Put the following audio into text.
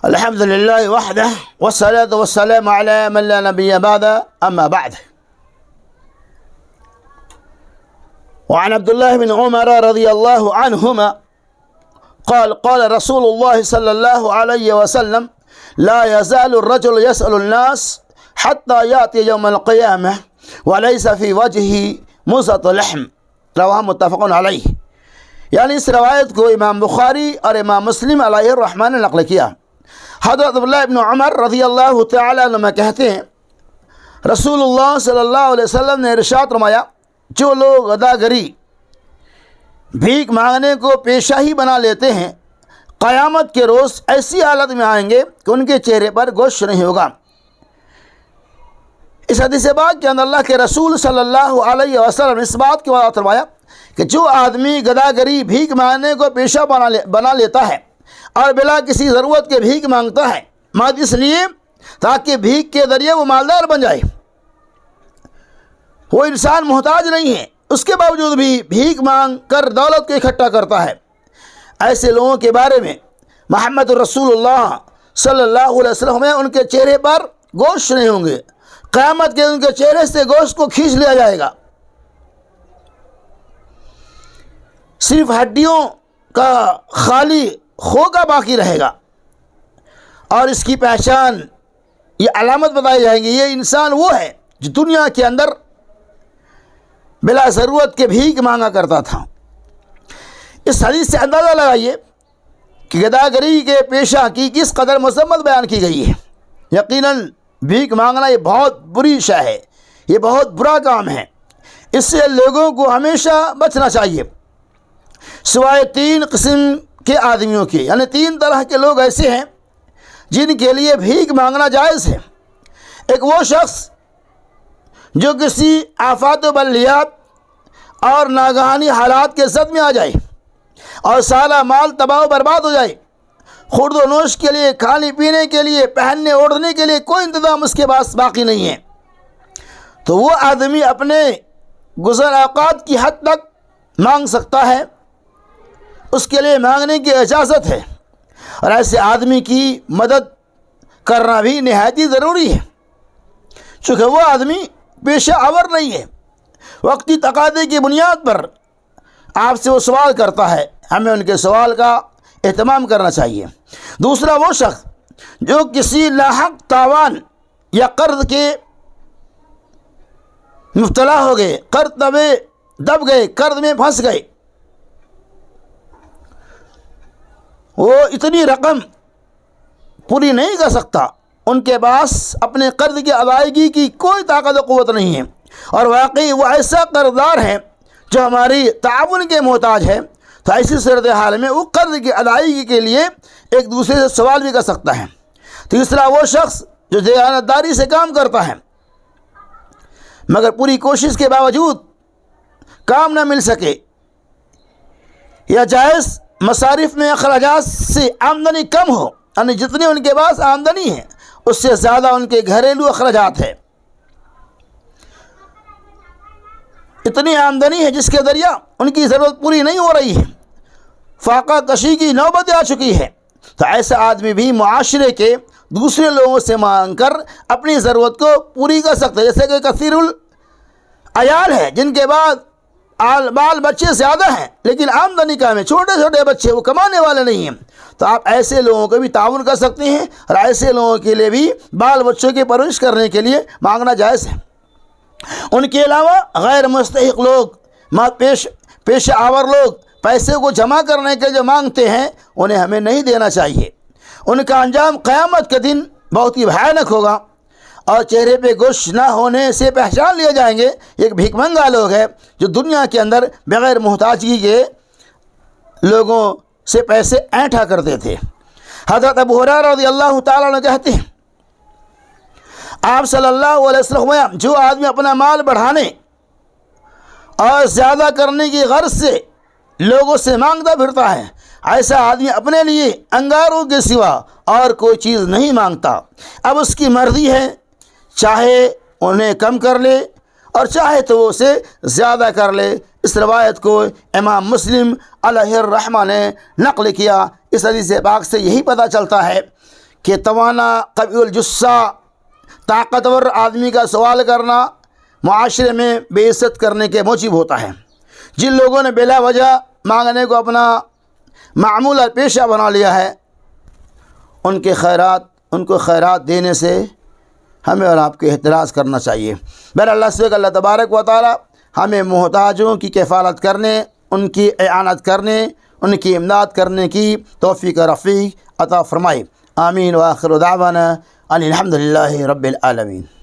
الحمد لله وحده والصلاة والسلام على من لا نبي بعده أما بعد. وعن عبد الله بن عمر رضي الله عنهما قال رسول الله صلى الله عليه وسلم لا يزال الرجل يسأل الناس حتى يأتي يوم القيامة وليس في وجهه مزة لحم. رواه متفق علیہ. یعنی اس روایت کو امام بخاری اور امام مسلم علیہ الرحمن نے نقل کیا. حضرت عبداللہ ابن عمر رضی اللہ تعالیٰ عنہ کہتے ہیں رسول اللہ صلی اللہ علیہ وسلم نے ارشاد فرمایا جو لوگ غداگری بھیک مانگنے کو پیشہ ہی بنا لیتے ہیں قیامت کے روز ایسی حالت میں آئیں گے کہ ان کے چہرے پر گوشت نہیں ہوگا. اس حدیث پاک کے اندر اللہ کے رسول صلی اللہ علیہ وسلم نے اس بات کی وضاحت فرمایا کہ جو آدمی غداگری بھیک مانگنے کو پیشہ بنا لیتا ہے اور بلا کسی ضرورت کے بھیک مانگتا ہے مگر اس لیے تاکہ بھیک کے ذریعے وہ مالدار بن جائے، وہ انسان محتاج نہیں ہے، اس کے باوجود بھی بھیک مانگ کر دولت کو اکٹھا کرتا ہے، ایسے لوگوں کے بارے میں محمد رسول اللہ صلی اللہ علیہ وسلم میں ان کے چہرے پر گوشت نہیں ہوں گے، قیامت کے ان کے چہرے سے گوشت کو کھینچ لیا جائے گا، صرف ہڈیوں کا خالی خوگا باقی رہے گا. اور اس کی پہچان یہ علامت بتائی جائیں گی یہ انسان وہ ہے جو دنیا کے اندر بلا ضرورت کے بھیک مانگا کرتا تھا. اس حدیث سے اندازہ لگائیے کہ غداگری کے پیشہ کی کس قدر مذمت بیان کی گئی ہے. یقیناً بھیک مانگنا یہ بہت بری شے ہے، یہ بہت برا کام ہے، اس سے لوگوں کو ہمیشہ بچنا چاہیے سوائے تین قسم کے آدمیوں کے. یعنی تین طرح کے لوگ ایسے ہیں جن کے لیے بھیک مانگنا جائز ہے. ایک وہ شخص جو کسی آفات و بلیات اور ناگہانی حالات کے صدمے آ جائے اور سارا مال تباہ و برباد ہو جائے، خورد و نوش کے لیے، کھانے پینے کے لیے، پہننے اوڑھنے کے لیے کوئی انتظام اس کے پاس باقی نہیں ہے، تو وہ آدمی اپنے گزر اوقات کی حد تک مانگ سکتا ہے، اس کے لیے مانگنے کی اجازت ہے. اور ایسے آدمی کی مدد کرنا بھی نہایت ہی ضروری ہے چونکہ وہ آدمی پیشہ آور نہیں ہے، وقتی تقاضے کی بنیاد پر آپ سے وہ سوال کرتا ہے، ہمیں ان کے سوال کا اہتمام کرنا چاہیے. دوسرا وہ شخص جو کسی لاحق تاوان یا قرض کے مبتلا ہو گئے، قرض میں دب گئے، قرض میں پھنس گئے، وہ اتنی رقم پوری نہیں کر سکتا، ان کے پاس اپنے قرض کی ادائیگی کی کوئی طاقت و قوت نہیں ہے، اور واقعی وہ ایسا قرضدار ہے جو ہماری تعاون کے محتاج ہے، تو ایسی صورتحال میں وہ قرض کی ادائیگی کے لیے ایک دوسرے سے سوال بھی کر سکتا ہے. تیسرا وہ شخص جو دیانتداری سے کام کرتا ہے مگر پوری کوشش کے باوجود کام نہ مل سکے، یا جائز مصارف میں اخراجات سے آمدنی کم ہو، یعنی جتنی ان کے پاس آمدنی ہے اس سے زیادہ ان کے گھریلو اخراجات ہے، اتنی آمدنی ہے جس کے ذریعہ ان کی ضرورت پوری نہیں ہو رہی ہے، فاقہ کشی کی نوبت آ چکی ہے، تو ایسا آدمی بھی معاشرے کے دوسرے لوگوں سے مانگ کر اپنی ضرورت کو پوری کر سکتا ہے. جیسے کہ کثیر العیال ہے جن کے بعد بال بچے زیادہ ہیں لیکن آمدنی کم ہے، چھوٹے چھوٹے بچے، وہ کمانے والے نہیں ہیں، تو آپ ایسے لوگوں کو بھی تعاون کر سکتے ہیں، اور ایسے لوگوں کے لیے بھی بال بچوں کی پرورش کرنے کے لیے مانگنا جائز ہے. ان کے علاوہ غیر مستحق لوگ، پیشہ آور لوگ پیسے کو جمع کرنے کے جو مانگتے ہیں انہیں ہمیں نہیں دینا چاہیے. ان کا انجام قیامت کے دن بہت ہی بھیانک ہوگا، اور چہرے پہ گوشت نہ ہونے سے پہچان لیے جائیں گے ایک بھیک منگا لوگ ہے جو دنیا کے اندر بغیر محتاجگی کے لوگوں سے پیسے اینٹھا کرتے تھے. حضرت ابو ہریرہ رضی اللہ تعالیٰ عنہ کہتے ہیں آپ صلی اللہ علیہ وسلم جو آدمی اپنا مال بڑھانے اور زیادہ کرنے کی غرض سے لوگوں سے مانگتا پھرتا ہے، ایسا آدمی اپنے لیے انگاروں کے سوا اور کوئی چیز نہیں مانگتا. اب اس کی مرضی ہے، چاہے انہیں کم کر لے اور چاہے تو وہ اسے زیادہ کر لے. اس روایت کو امام مسلم علیہ الرحمہ نے نقل کیا. اس حدیث پاک سے یہی پتہ چلتا ہے کہ توانا قوی الجثہ طاقتور آدمی کا سوال کرنا معاشرے میں بے عزت کرنے کے موجب ہوتا ہے۔ جن لوگوں نے بلا وجہ مانگنے کو اپنا معمول اور پیشہ بنا لیا ہے، ان کو خیرات دینے سے ہمیں اور آپ کو احتراز کرنا چاہیے۔ اللہ سے کہ اللہ تبارک و تعالی ہمیں محتاجوں کی کفالت کرنے، ان کی اعانت کرنے، ان کی امداد کرنے کی توفیق رفیق عطا فرمائے۔ آمین۔ وآخر دعوانا ان الحمد للہ رب العالمین۔